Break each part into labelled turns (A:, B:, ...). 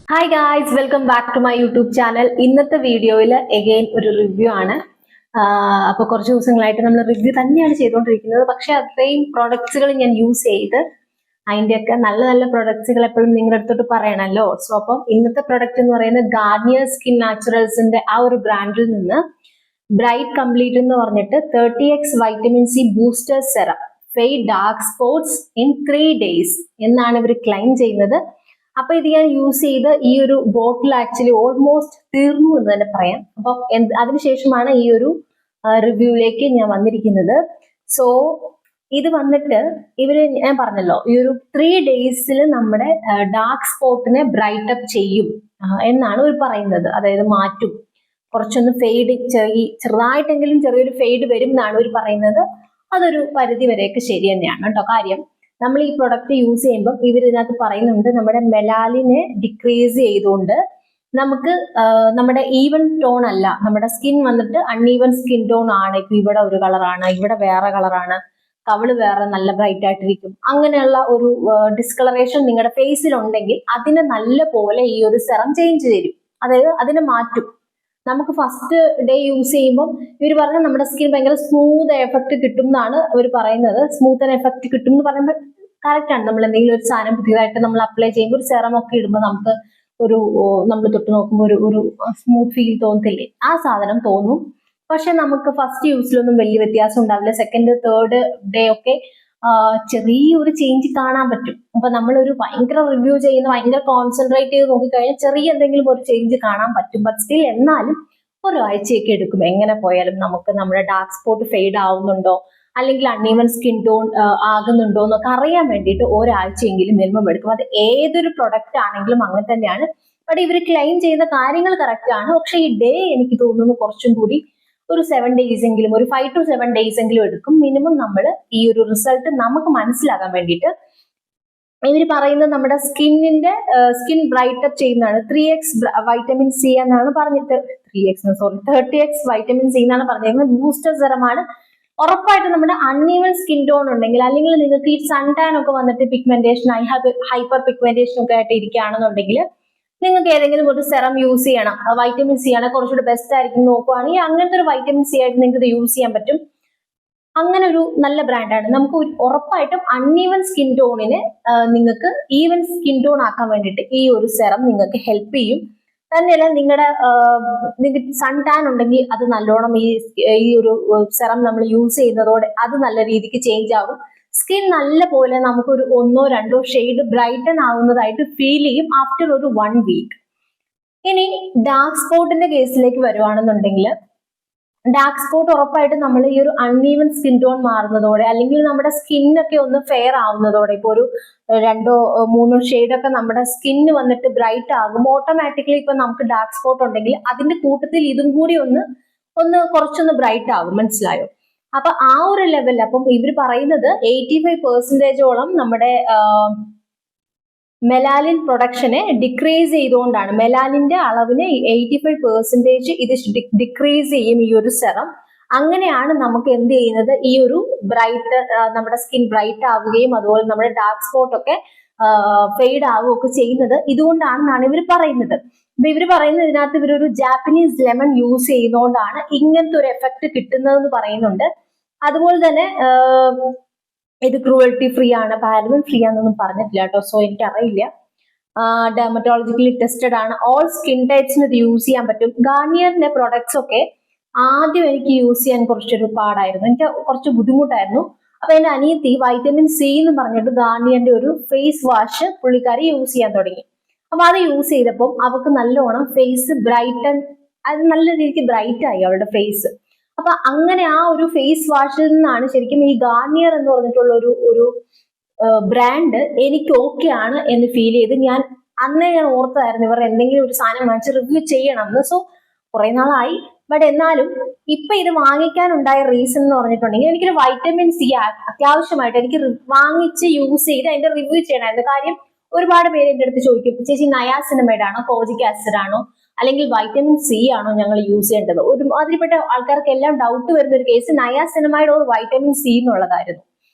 A: Hi guys, welcome back to my YouTube channel. ഇന്നത്തെ വീഡിയോയിൽ again ഒരു റിവ്യൂ ആണ്. അപ്പോൾ കുറച്ച് ദിവസങ്ങളായിട്ട് നമ്മൾ റിവ്യൂ തന്നെയാണ് ചെയ്തുകൊണ്ടിരിക്കുന്നത്. പക്ഷെ അത്രയും പ്രൊഡക്ട്സുകൾ ഞാൻ യൂസ് ചെയ്ത് അതിൻ്റെയൊക്കെ നല്ല നല്ല പ്രൊഡക്ട്സുകൾ എപ്പോഴും നിങ്ങളുടെ അടുത്തോട്ട് പറയണമല്ലോ. സോ അപ്പം ഇന്നത്തെ പ്രൊഡക്റ്റ് എന്ന് പറയുന്നത് ഗാർണിയർ സ്കിൻ നാച്ചുറൽസിന്റെ ആ ഒരു ബ്രാൻഡിൽ നിന്ന് ബ്രൈറ്റ് കംപ്ലീറ്റ് എന്ന് പറഞ്ഞിട്ട് 30x vitamin C booster serum fade dark sports in 3 days എന്നാണ് ഇവർ ക്ലെയിം ചെയ്യുന്നത്. അപ്പൊ ഇത് ഞാൻ യൂസ് ചെയ്ത് ഈ ഒരു ബോട്ടിൽ ആക്ച്വലി ഓൾമോസ്റ്റ് തീർന്നു എന്ന് തന്നെ പറയാം. അപ്പൊ അതിനുശേഷമാണ് ഈ ഒരു റിവ്യൂയിലേക്ക് ഞാൻ വന്നിരിക്കുന്നത്. സോ ഇത് വന്നിട്ട് ഞാൻ പറഞ്ഞല്ലോ, ഈ ഒരു 3 days നമ്മുടെ ഡാർക്ക് സ്പോട്ടിനെ ബ്രൈറ്റ് അപ്പ് ചെയ്യും എന്നാണ് ഇവർ പറയുന്നത്. അതായത് മാറ്റും, കുറച്ചൊന്ന് ഫെയ്ഡ് ചെറുതായിട്ടെങ്കിലും ചെറിയൊരു ഫെയ്ഡ് വരും എന്നാണ് ഇവർ പറയുന്നത്. അതൊരു പരിധി വരെയൊക്കെ ശരി തന്നെയാണ് കേട്ടോ. കാര്യം നമ്മൾ ഈ പ്രൊഡക്റ്റ് യൂസ് ചെയ്യുമ്പോൾ ഇവർ ഇതിനകത്ത് പറയുന്നുണ്ട് നമ്മുടെ മെലാലിനെ ഡിക്രീസ് ചെയ്തുകൊണ്ട് നമുക്ക് നമ്മുടെ ഈവൻ ടോൺ അല്ല, നമ്മുടെ സ്കിൻ വന്നിട്ട് അൺഈവൻ സ്കിൻ ടോൺ ആണ്. ഇപ്പൊ ഇവിടെ ഒരു കളറാണ്, ഇവിടെ വേറെ കളറാണ്, കവിള് വേറെ നല്ല ബ്രൈറ്റ് ആയിട്ടിരിക്കും. അങ്ങനെയുള്ള ഒരു ഡിസ്കളറേഷൻ നിങ്ങളുടെ ഫേസിൽ ഉണ്ടെങ്കിൽ അതിനെ നല്ല പോലെ ഈ ഒരു സെറം ചേഞ്ച് തരും. അതായത് അതിനെ മാറ്റും. നമുക്ക് ഫസ്റ്റ് ഡേ യൂസ് ചെയ്യുമ്പോൾ ഇവർ പറഞ്ഞാൽ നമ്മുടെ സ്കിൻ ഭയങ്കര സ്മൂത്ത് എഫക്ട് കിട്ടും എന്നാണ് അവർ പറയുന്നത്. സ്മൂത്ത് ആൻഡ് എഫക്ട് കിട്ടും എന്ന് പറയുമ്പോൾ കറക്റ്റ് ആണ്. നമ്മൾ എന്തെങ്കിലും ഒരു സാധനം പുതിയതായിട്ട് നമ്മൾ അപ്ലൈ ചെയ്യുമ്പോൾ ഒരു സെറം ഒക്കെ ഇടുമ്പോൾ നമുക്ക് നമ്മൾ തൊട്ട് നോക്കുമ്പോൾ ഒരു സ്മൂത്ത് ഫീൽ തോന്നത്തില്ലേ? ആ സാധനം തോന്നും. പക്ഷെ നമുക്ക് ഫസ്റ്റ് യൂസിലൊന്നും വലിയ വ്യത്യാസം ഉണ്ടാവില്ല. സെക്കൻഡ് തേർഡ് ഡേ ഒക്കെ ചെറിയൊരു ചേഞ്ച് കാണാൻ പറ്റും. അപ്പൊ നമ്മളൊരു ഭയങ്കര റിവ്യൂ ചെയ്യുന്ന ഭയങ്കര കോൺസെൻട്രേറ്റ് ചെയ്ത് നോക്കിക്കഴിഞ്ഞാൽ ചെറിയ എന്തെങ്കിലും ഒരു ചേഞ്ച് കാണാൻ പറ്റും. ബട്ട് സ്റ്റിൽ എന്നാലും ഒരാഴ്ചയൊക്കെ എടുക്കും. എങ്ങനെ പോയാലും നമുക്ക് നമ്മുടെ ഡാർക്ക് സ്പോട്ട് ഫെയ്ഡ് ആവുന്നുണ്ടോ അല്ലെങ്കിൽ അൺഈവൻ സ്കിൻ ടോൺ ആകുന്നുണ്ടോ എന്നൊക്കെ അറിയാൻ വേണ്ടിയിട്ട് ഒരാഴ്ചയെങ്കിലും മിനിമം എടുക്കും. അത് ഏതൊരു പ്രൊഡക്റ്റ് ആണെങ്കിലും അങ്ങനെ തന്നെയാണ്. ബട്ട് ഇവർ ക്ലെയിം ചെയ്യുന്ന കാര്യങ്ങൾ കറക്റ്റ് ആണ്. പക്ഷെ ഈ ഡേ എനിക്ക് തോന്നുന്നു കുറച്ചും കൂടി ഒരു 7 days എങ്കിലും, ഒരു 5 to 7 days എങ്കിലും എടുക്കും മിനിമം നമ്മൾ ഈ ഒരു റിസൾട്ട് നമുക്ക് മനസ്സിലാകാൻ വേണ്ടിയിട്ട്. ഇവർ പറയുന്നത് നമ്മുടെ സ്കിൻ ബ്രൈറ്റ് അപ്പ് ചെയ്യുന്നതാണ്. 3x വൈറ്റമിൻ സി എന്നാണ് പറഞ്ഞിട്ട് 30x വൈറ്റമിൻ സി എന്നാണ് പറഞ്ഞിരിക്കുന്നത്. ബൂസ്റ്റർ സെറമാണ്. ഉറപ്പായിട്ട് നമ്മുടെ അൺഈവൻ സ്കിൻ ടോൺ ഉണ്ടെങ്കിൽ, അല്ലെങ്കിൽ നിങ്ങൾക്ക് ഈ സൺ ടാൻ ഒക്കെ വന്നിട്ട് പിഗ്മെന്റേഷൻ ഹൈപ്പർ പിഗ്മെന്റേഷൻ ഒക്കെ ആയിട്ട് ഇരിക്കുകയാണെന്നുണ്ടെങ്കിൽ നിങ്ങൾക്ക് ഏതെങ്കിലും ഒരു സെറം യൂസ് ചെയ്യണം, വൈറ്റമിൻ സി ആണ് കുറച്ചുകൂടി ബെസ്റ്റ് ആയിരിക്കും നോക്കുവാണെങ്കിൽ അങ്ങനത്തെ ഒരു വൈറ്റമിൻ സി ആയിട്ട് നിങ്ങൾക്ക് ഇത് യൂസ് ചെയ്യാൻ പറ്റും. അങ്ങനെ ഒരു നല്ല ബ്രാൻഡാണ്. നമുക്ക് ഉറപ്പായിട്ടും അൺഈവൻ സ്കിൻ ടോണിന് നിങ്ങൾക്ക് ഈവൻ സ്കിൻ ടോൺ ആക്കാൻ വേണ്ടിയിട്ട് ഈ ഒരു സെറം നിങ്ങൾക്ക് ഹെൽപ്പ് ചെയ്യും. തന്നെയല്ല, നിങ്ങൾക്ക് സൺ ടാൻ ഉണ്ടെങ്കിൽ അത് നല്ലോണം ഈ ഒരു സെറം നമ്മൾ യൂസ് ചെയ്യുന്നതോടെ അത് നല്ല രീതിക്ക് ചേഞ്ച് ആകും. സ്കിൻ നല്ല പോലെ നമുക്കൊരു 1-2 ഷെയ്ഡ് ബ്രൈറ്റൻ ആവുന്നതായിട്ട് ഫീൽ ചെയ്യും ആഫ്റ്റർ ഒരു 1 week. ഇനി ഡാർക്ക് സ്പോട്ടിന്റെ കേസിലേക്ക് വരുവാണെന്നുണ്ടെങ്കിൽ, ഡാർക്ക് സ്പോട്ട് ഉറപ്പായിട്ട് നമ്മൾ ഈ ഒരു അൺഈവൻ സ്കിൻ ടോൺ മാറുന്നതോടെ അല്ലെങ്കിൽ നമ്മുടെ സ്കിന്നൊക്കെ ഒന്ന് ഫെയർ ആവുന്നതോടെ, ഇപ്പൊ ഒരു 2-3 ഷെയ്ഡൊക്കെ നമ്മുടെ സ്കിന്ന് വന്നിട്ട് ബ്രൈറ്റ് ആകും ഓട്ടോമാറ്റിക്കലി. ഇപ്പൊ നമുക്ക് ഡാർക്ക് സ്പോട്ട് ഉണ്ടെങ്കിൽ അതിന്റെ കൂട്ടത്തിൽ ഇതും കൂടി ഒന്ന് കുറച്ചൊന്ന് ബ്രൈറ്റ് ആകും. മനസ്സിലായോ? അപ്പൊ ആ ഒരു ലെവലിൽ അപ്പം ഇവർ പറയുന്നത് 85% നമ്മുടെ മെലാലിൻ പ്രൊഡക്ഷനെ ഡിക്രീസ് ചെയ്തുകൊണ്ടാണ്. മെലാലിന്റെ അളവിനെ 85% ഇത് ഡിക്രീസ് ചെയ്യും ഈ ഒരു സെറം. അങ്ങനെയാണ് നമുക്ക് എന്ത് ചെയ്യുന്നത്, ഈ ഒരു നമ്മുടെ സ്കിൻ ബ്രൈറ്റ് ആവുകയും അതുപോലെ നമ്മുടെ ഡാർക്ക് സ്പോട്ട് ഒക്കെ ഫെയ്ഡ് ആവുകയൊക്കെ ചെയ്യുന്നത് ഇതുകൊണ്ടാണെന്നാണ് ഇവർ പറയുന്നത്. അപ്പൊ ഇവർ പറയുന്നത് ഇതിനകത്ത് ഇവരൊരു ജാപ്പനീസ് ലെമൺ യൂസ് ചെയ്യുന്നതുകൊണ്ടാണ് ഇങ്ങനത്തെ ഒരു എഫക്ട് കിട്ടുന്നതെന്ന് പറയുന്നുണ്ട്. അതുപോലെ തന്നെ ഇത് ക്രൂവൽറ്റി ഫ്രീ ആണ്, പാരബൻ ഫ്രീ ആണെന്നൊന്നും പറഞ്ഞിട്ടില്ല കേട്ടോ. സോ എനിക്കറിയില്ല. ഡെർമറ്റോളജിക്കലി ടെസ്റ്റഡ് ആണ്. ഓൾ സ്കിൻ ടൈപ്സിന് ഇത് യൂസ് ചെയ്യാൻ പറ്റും. ഗാർണിയറിന്റെ പ്രൊഡക്ട്സ് ഒക്കെ ആദ്യം എനിക്ക് യൂസ് ചെയ്യാൻ കുറച്ചൊരു പാടായിരുന്നു, എനിക്ക് കുറച്ച് ബുദ്ധിമുട്ടായിരുന്നു. അപ്പൊ എന്റെ അനിയത്തി വൈറ്റമിൻ സി എന്ന് പറഞ്ഞിട്ട് ഗാർണിയറിന്റെ ഒരു ഫേസ് വാഷ് പുള്ളിക്കാരി യൂസ് ചെയ്യാൻ തുടങ്ങി. അപ്പൊ അത് യൂസ് ചെയ്തപ്പോൾ അവൾക്ക് നല്ലോണം ഫേസ് അത് നല്ല രീതിക്ക് ബ്രൈറ്റ് ആയി അവളുടെ ഫേസ്. അപ്പൊ അങ്ങനെ ആ ഒരു ഫേസ് വാഷിൽ നിന്നാണ് ശരിക്കും ഈ ഗാർണിയർ എന്ന് പറഞ്ഞിട്ടുള്ള ഒരു ബ്രാൻഡ് എനിക്ക് ഓക്കെ ആണ് എന്ന് ഫീൽ ചെയ്ത് ഞാൻ ഓർത്തതായിരുന്നു ഇവർ എന്തെങ്കിലും ഒരു സാധനം വാങ്ങിച്ച് റിവ്യൂ ചെയ്യണം എന്ന്. സോ കുറെ നാളായി. ബട്ട് എന്നാലും ഇപ്പൊ ഇത് വാങ്ങിക്കാനുണ്ടായ റീസൺ എന്ന് പറഞ്ഞിട്ടുണ്ടെങ്കിൽ എനിക്കൊരു വൈറ്റമിൻ സി അത്യാവശ്യമായിട്ട് എനിക്ക് വാങ്ങിച്ച് യൂസ് ചെയ്ത് അതിന്റെ റിവ്യൂ ചെയ്യണമായിരുന്നു. കാര്യം ഒരുപാട് പേര് എന്റെ അടുത്ത് ചോദിക്കും, ചേച്ചി നയാസിനമൈഡ് ആണോ, കോജിക് ആസിഡ് ആണോ, അല്ലെങ്കിൽ വൈറ്റമിൻ സി ആണോ ഞങ്ങൾ യൂസ് ചെയ്യേണ്ടത്? ഒരുമാതിരിപ്പെട്ട ആൾക്കാർക്ക് എല്ലാം ഡൗട്ട് വരുന്ന ഒരു case niacinamide or vitamin C എന്നുള്ളതായിരുന്നു.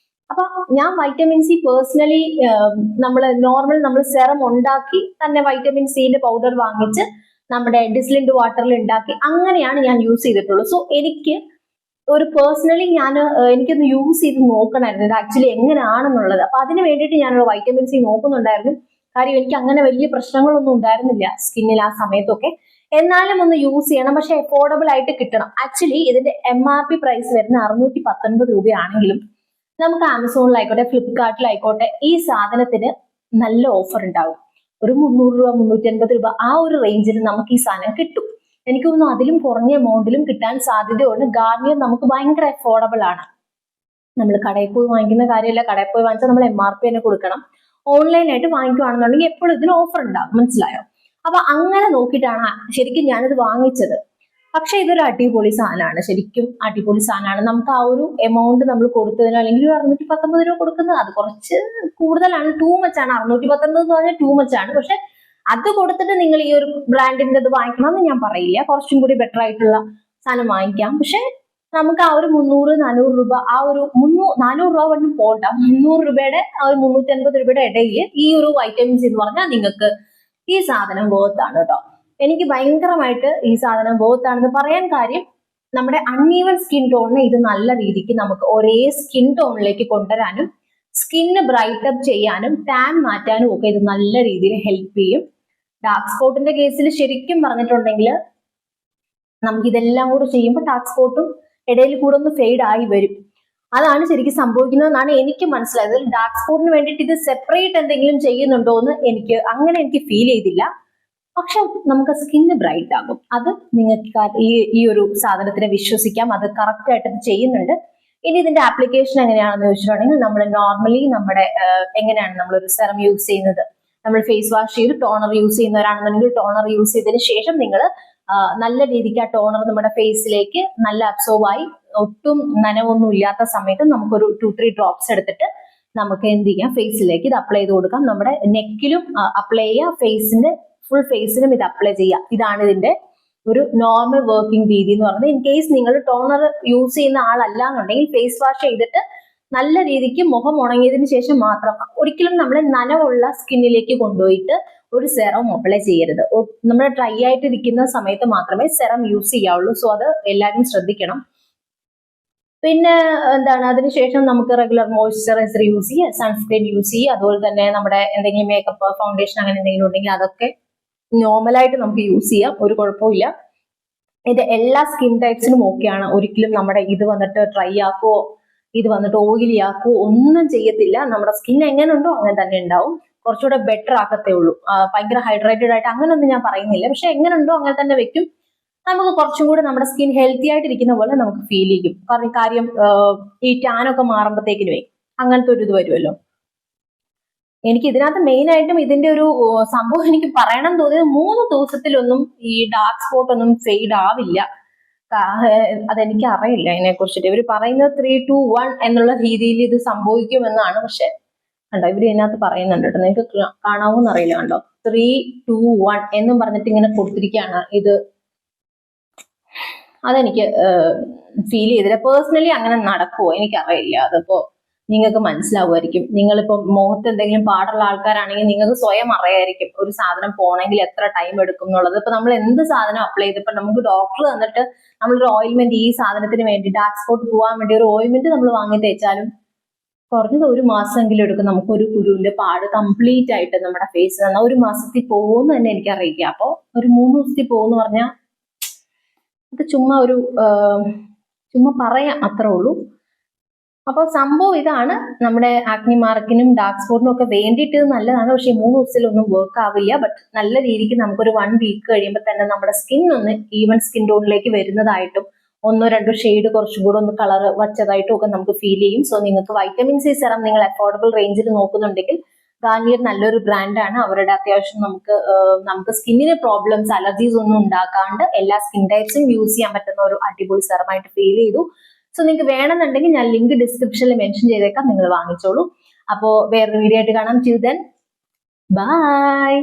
A: അപ്പൊ ഞാൻ വൈറ്റമിൻ സി പേഴ്സണലി നമ്മൾ സെറം ഉണ്ടാക്കി തന്നെ വൈറ്റമിൻ സിന്റെ പൗഡർ വാങ്ങിച്ച് നമ്മുടെ ഡിസ്ലിൻഡ് വാട്ടറിൽ ഉണ്ടാക്കി അങ്ങനെയാണ് ഞാൻ യൂസ് ചെയ്തിട്ടുള്ളൂ. സോ എനിക്ക് ഒരു പേഴ്സണലി എനിക്കൊന്ന് യൂസ് ചെയ്ത് നോക്കണമായിരുന്നു ഇത് ആക്ച്വലി എങ്ങനെയാണെന്നുള്ളത്. അപ്പൊ അതിന് വേണ്ടിയിട്ട് ഞാനൊരു വൈറ്റമിൻ സി നോക്കുന്നുണ്ടായിരുന്നു. കാര്യം എനിക്ക് അങ്ങനെ വലിയ പ്രശ്നങ്ങളൊന്നും ഉണ്ടായിരുന്നില്ല സ്കിന്നിൽ ആ സമയത്തൊക്കെ. എന്നാലും ഒന്ന് യൂസ് ചെയ്യണം, പക്ഷെ അഫോർഡബിൾ ആയിട്ട് കിട്ടണം. ആക്ച്വലി ഇതിന്റെ MRP പ്രൈസ് വരുന്ന 619 രൂപയാണെങ്കിലും നമുക്ക് ആമസോണിലായിക്കോട്ടെ ഫ്ലിപ്കാർട്ടിലായിക്കോട്ടെ ഈ സാധനത്തിന് നല്ല ഓഫർ ഉണ്ടാവും. ഒരു 300 രൂപ 350 രൂപ ആ ഒരു റേഞ്ചിൽ നമുക്ക് ഈ സാധനം കിട്ടും. എനിക്ക് തോന്നുന്നു അതിലും കുറഞ്ഞ എമൗണ്ടിലും കിട്ടാൻ സാധ്യതയുണ്ട്. ഗാർണിയർ നമുക്ക് ഭയങ്കര അഫോർഡബിൾ ആണ്. നമ്മൾ കടയിൽ പോയി വാങ്ങിക്കുന്ന കാര്യമല്ല. കടയിൽ പോയി വാങ്ങിച്ചാൽ നമ്മൾ MRP തന്നെ കൊടുക്കണം. ഓൺലൈനായിട്ട് വാങ്ങിക്കുവാണെന്നുണ്ടെങ്കിൽ എപ്പോഴും ഇതിന് ഓഫർ ഉണ്ടാകും. മനസ്സിലായോ? അപ്പൊ അങ്ങനെ നോക്കിയിട്ടാണ് ശരിക്കും ഞാനിത് വാങ്ങിച്ചത്. പക്ഷെ ഇതൊരു അടിപൊളി സാധനമാണ്, ശരിക്കും അടിപൊളി സാധനമാണ്. നമുക്ക് ആ ഒരു എമൗണ്ട് നമ്മൾ കൊടുത്തതിനോ അല്ലെങ്കിൽ ഒരു 619 രൂപ കൊടുക്കുന്നത് അത് കുറച്ച് കൂടുതലാണ്, ടൂ മച്ച് ആണ്. 619 എന്ന് പറഞ്ഞാൽ ടൂ മച്ച് ആണ്. പക്ഷെ അത് കൊടുത്തിട്ട് നിങ്ങൾ ഈ ഒരു ബ്രാൻഡിന്റെ ഇത് വാങ്ങിക്കണം എന്ന് ഞാൻ പറയില്ല. കുറച്ചും കൂടി ബെറ്റർ ആയിട്ടുള്ള സാധനം വാങ്ങിക്കാം. പക്ഷെ നമുക്ക് ആ ഒരു 300-400 രൂപ, ആ ഒരു 400 രൂപ കൊണ്ട് പോണ്ട, 300 രൂപയുടെ ആ ഒരു 350 രൂപയുടെ ഇടയിൽ ഈ ഒരു വൈറ്റമിൻസ് എന്ന് പറഞ്ഞാൽ നിങ്ങൾക്ക് ഈ സാധനം വേർത്താണ് കേട്ടോ. എനിക്ക് ഭയങ്കരമായിട്ട് ഈ സാധനം വേർത്താണെന്ന് പറയാൻ കാര്യം, നമ്മുടെ അൺഈവൻ സ്കിൻ ടോണിനെ ഇത് നല്ല രീതിക്ക് നമുക്ക് ഒരേ സ്കിൻ ടോണിലേക്ക് കൊണ്ടുവരാനും സ്കിന്ന് ബ്രൈറ്റ് അപ്പ് ചെയ്യാനും ടാൻ മാറ്റാനും ഒക്കെ ഇത് നല്ല രീതിയിൽ ഹെൽപ്പ് ചെയ്യും. ഡാർക്ക് സ്പോട്ടിന്റെ കേസിൽ ശരിക്കും പറഞ്ഞിട്ടുണ്ടെങ്കിൽ നമുക്ക് ഇതെല്ലാം കൂടെ ചെയ്യുമ്പോൾ ഡാർക്ക് സ്പോട്ടും ഇടയിൽ കൂടെ ഒന്ന് ഫെയ്ഡ് ആയി വരും. അതാണ് ശരിക്കും സംഭവിക്കുന്നതെന്നാണ് എനിക്ക് മനസ്സിലായത്. ഡാർക്ക് സ്പോട്ടിന് വേണ്ടിയിട്ട് ഇത് സെപ്പറേറ്റ് എന്തെങ്കിലും ചെയ്യുന്നുണ്ടോ എന്ന് എനിക്ക് ഫീൽ ചെയ്തില്ല. പക്ഷെ നമുക്ക് സ്കിന്ന് ബ്രൈറ്റ് ആകും. അത് നിങ്ങൾക്ക് ഈ ഒരു സാധനത്തിനെ വിശ്വസിക്കാം, അത് കറക്റ്റ് ആയിട്ട് ഇത് ചെയ്യുന്നുണ്ട്. ഇനി ഇതിന്റെ ആപ്ലിക്കേഷൻ എങ്ങനെയാണെന്ന് ചോദിച്ചിട്ടുണ്ടെങ്കിൽ നമ്മൾ നോർമലി എങ്ങനെയാണ് നമ്മളൊരു സെറം യൂസ് ചെയ്യുന്നത്, നമ്മൾ ഫേസ് വാഷ് ചെയ്ത് ടോണർ യൂസ് ചെയ്യുന്നവരാണെന്നുണ്ടെങ്കിൽ ടോണർ യൂസ് ചെയ്തതിന് ശേഷം നിങ്ങൾ നല്ല രീതിക്ക് ആ ടോണർ നമ്മുടെ ഫേസിലേക്ക് നല്ല അബ്സോർബ് ആയി ഒട്ടും നനവൊന്നും ഇല്ലാത്ത സമയത്ത് നമുക്കൊരു 2-3 ഡ്രോപ്സ് എടുത്തിട്ട് നമുക്ക് എന്ത് ചെയ്യാം, ഫേസിലേക്ക് ഇത് അപ്ലൈ ചെയ്ത് കൊടുക്കാം. നമ്മുടെ നെക്കിലും അപ്ലൈ ചെയ്യുക, ഫുൾ ഫേസിനും ഇത് അപ്ലൈ ചെയ്യാം. ഇതാണ് ഇതിന്റെ ഒരു നോർമൽ വർക്കിംഗ് രീതി എന്ന് പറയുന്നത്. ഇൻ കേസ് നിങ്ങൾ ടോണർ യൂസ് ചെയ്യുന്ന ആളല്ല എന്നുണ്ടെങ്കിൽ ഫേസ് വാഷ് ചെയ്തിട്ട് നല്ല രീതിക്ക് മുഖം ഉണങ്ങിയതിന് ശേഷം മാത്രം, ഒരിക്കലും നമ്മൾ നനവുള്ള സ്കിന്നിലേക്ക് കൊണ്ടുപോയിട്ട് ഒരു സെറം അപ്ലൈ ചെയ്യരുത്. നമ്മൾ ഡ്രൈ ആയിട്ട് ഇരിക്കുന്ന സമയത്ത് മാത്രമേ സെറം യൂസ് ചെയ്യാവുള്ളൂ. സോ അത് എല്ലാവരും ശ്രദ്ധിക്കണം. പിന്നെ അതിനുശേഷം നമുക്ക് റെഗുലർ മോയ്സ്ചറൈസർ യൂസ് ചെയ്യുക, സൺസ്ക്രീൻ യൂസ് ചെയ്യുക. അതുപോലെ തന്നെ നമ്മുടെ എന്തെങ്കിലും മേക്കപ്പ് ഫൗണ്ടേഷൻ അങ്ങനെ എന്തെങ്കിലും ഉണ്ടെങ്കിൽ അതൊക്കെ നോർമലായിട്ട് നമുക്ക് യൂസ് ചെയ്യാം, ഒരു കുഴപ്പമില്ല. ഇത് എല്ലാ സ്കിൻ ടൈപ്സിനും ഓക്കെയാണ്. ഒരിക്കലും നമ്മുടെ ഇത് വന്നിട്ട് ഡ്രൈ ആക്കുവോ ഇത് വന്നിട്ട് ഓയിലി ആക്കുവോ ഒന്നും ചെയ്യത്തില്ല. നമ്മുടെ സ്കിൻ എങ്ങനെ ഉണ്ടോ അങ്ങനെ തന്നെ ഉണ്ടാവും. കുറച്ചുകൂടെ ബെറ്റർ ആക്കത്തേ ഉള്ളൂ. ഭയങ്കര ഹൈഡ്രേറ്റഡ് ആയിട്ട് അങ്ങനെയൊന്നും ഞാൻ പറയുന്നില്ല. പക്ഷെ എങ്ങനെ ഉണ്ടോ അങ്ങനെ തന്നെ വെക്കും. നമുക്ക് കുറച്ചും കൂടെ നമ്മുടെ സ്കിൻ ഹെൽത്തി ആയിട്ടിരിക്കുന്ന പോലെ നമുക്ക് ഫീൽ ചെയ്യും. കാര്യം ഈ ടാനൊക്കെ മാറുമ്പോഴത്തേക്കിനുവേ അങ്ങനത്തെ ഒരു ഇത് വരുമല്ലോ. എനിക്ക് ഇതിനകത്ത് മെയിൻ ആയിട്ടും ഇതിന്റെ ഒരു സംഭവം എനിക്ക് പറയണം തോന്നിയത്, 3 ദിവസത്തിലൊന്നും ഈ ഡാർക്ക് സ്പോട്ട് ഒന്നും ഫെയ്ഡ് ആവില്ല. അതെനിക്ക് അറിയില്ല അതിനെ കുറിച്ചിട്ട്. ഇവർ പറയുന്നത് 3, 2, 1 എന്നുള്ള രീതിയിൽ ഇത് സംഭവിക്കുമെന്നാണ്. പക്ഷെ കണ്ടോ ഇവർ ഇതിനകത്ത് പറയുന്നുണ്ട് കേട്ടോ, നിങ്ങൾക്ക് കാണാവോന്ന് അറിയില്ല. കണ്ടോ 3, 2, 1 എന്നും പറഞ്ഞിട്ട് ഇങ്ങനെ കൊടുത്തിരിക്കുകയാണ്. ഇത് അതെനിക്ക് ഫീൽ ചെയ്തില്ല. പേഴ്സണലി അങ്ങനെ നടക്കുമോ എനിക്കറിയില്ല. അതിപ്പോ നിങ്ങൾക്ക് മനസ്സിലാവുമായിരിക്കും. നിങ്ങളിപ്പോ മുഖത്ത് എന്തെങ്കിലും പാടുള്ള ആൾക്കാരാണെങ്കിൽ നിങ്ങൾക്ക് സ്വയം അറിയായിരിക്കും ഒരു സാധനം പോണെങ്കിൽ എത്ര ടൈം എടുക്കും എന്നുള്ളത്. ഇപ്പൊ നമ്മൾ എന്ത് സാധനം അപ്ലൈ ചെയ്ത്, ഇപ്പൊ നമുക്ക് ഡോക്ടർ തന്നിട്ട് നമ്മളൊരു ഓയിൽമെന്റ് ഈ സാധനത്തിന് വേണ്ടി ഡാർക്ക് സ്പോട്ട് പോകാൻ വേണ്ടി ഒരു ഓയിൽമെന്റ് നമ്മൾ വാങ്ങി തേച്ചാലും കുറഞ്ഞത് 1 മാസമെങ്കിലും എടുക്കും നമുക്ക് ഒരു കുരുവിന്റെ പാട് കംപ്ലീറ്റ് ആയിട്ട് നമ്മുടെ ഫേസിൽ നിന്ന്. 1 മാസത്തിൽ പോകുമെന്ന് തന്നെ എനിക്കറിയില്ല. അപ്പൊ ഒരു 3 ദിവസത്തിൽ പോകുമെന്ന് പറഞ്ഞാൽ അത് ചുമ്മാ പറയാം, അത്രേ ഉള്ളൂ. അപ്പോൾ സംഭവം ഇതാണ്. നമ്മുടെ ആക്നി മാർക്കിനും ഡാർക്ക് സ്പോട്ടിനും ഒക്കെ വേണ്ടിയിട്ട് നല്ലതാണ്. പക്ഷെ 3 ദിവസത്തിലൊന്നും വർക്ക് ആവില്ല. ബട്ട് നല്ല രീതിക്ക് നമുക്കൊരു 1 വീക്ക് കഴിയുമ്പോൾ തന്നെ നമ്മുടെ സ്കിൻ ഒന്ന് ഈവൻ സ്കിൻ ടോണിലേക്ക് വരുന്നതായിട്ടും 1-2 ഷെയ്ഡ് കുറച്ചും കൂടെ ഒന്ന് കളർ വച്ചതായിട്ടും ഒക്കെ നമുക്ക് ഫീൽ ചെയ്യും. സോ നിങ്ങൾക്ക് വൈറ്റമിൻ സി സെറം നിങ്ങൾ അഫോർഡബിൾ റേഞ്ചിൽ നോക്കുന്നുണ്ടെങ്കിൽ ഗാർണിയർ നല്ലൊരു ബ്രാൻഡാണ്. അവരുടെ അത്യാവശ്യം നമുക്ക് സ്കിന്നിന് പ്രോബ്ലംസ് അലർജീസ് ഒന്നും ഉണ്ടാക്കാണ്ട് എല്ലാ സ്കിൻ ടൈപ്സും യൂസ് ചെയ്യാൻ പറ്റുന്ന ഒരു അടിപൊളി സെറമായിട്ട് ഫീൽ ചെയ്തു. സോ നിങ്ങൾക്ക് വേണമെന്നുണ്ടെങ്കിൽ ഞാൻ ലിങ്ക് ഡിസ്ക്രിപ്ഷനിൽ മെൻഷൻ ചെയ്തേക്കാം, നിങ്ങൾ വാങ്ങിച്ചോളൂ. അപ്പോൾ വേറൊരു വീഡിയോ ആയിട്ട് കാണാം. Till then bye.